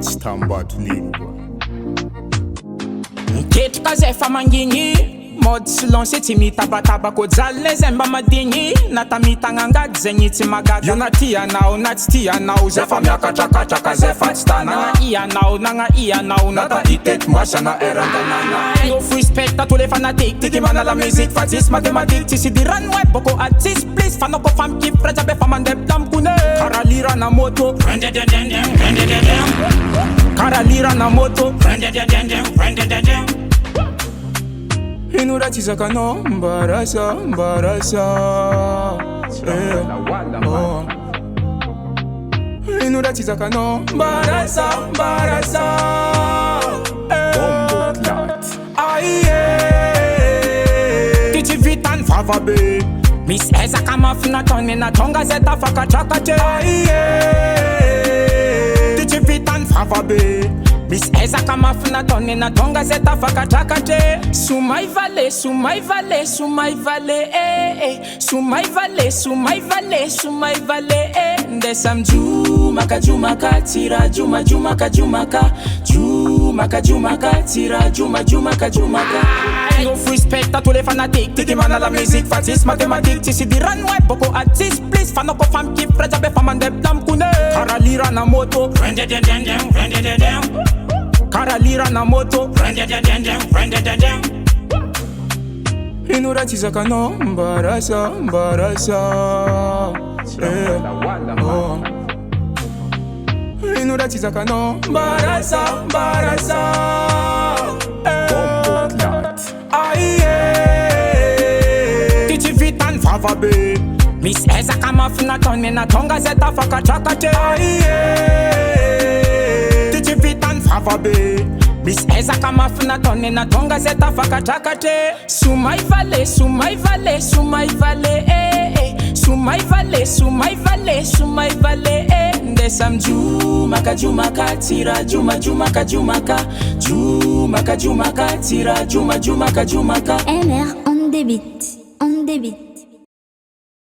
chitamba tulingwa Ketuka zefa mangingi Mode silence ti mitabataba ko dzale zemba madingi Natamitangangad zenyi ti magada Yo natia nao natia nao zefa miaka chaka zefa tstana Nanga iya nao nata itet mwasha na eranda nana Yo respect à tous les fanatiques Tiki mana la musique fatis mathématique Tisi di runway boko artist please Fano ko fam ki freja be fam ande blam kune Karalira na moto Karalira na moto Inurati zakano mbarasa Inurati zakano mbarasa Aye Tichi vitan Vava Be Miss Eza kama fina toni na tonga zeta faka chakache Aye Tichi vitan Vava Be Miss Eza kama fina toni na tonga zeta faka chakache Sumai vale Ndesam jumaka tira jumaka tira jumaka Yo respect à tous les fanatiques Tiki mana la musique fatis mathématique Tisi di runway boko artist please Fano ko fam ki freja be fam ande blam kune Karalira na moto Karalira na moto Inurati zakano mbarasa Inurati zakano mbarasa Aye Tichi vitan Vava Be Miss Eza kama fina toni na tonga zeta faka chakache Aye Tichi vitan Vava Be Miss Eza kama fina toni na tonga zeta faka chakache Sumai vale Ndesam jumaka tira jumaka tira jumaka MR on débit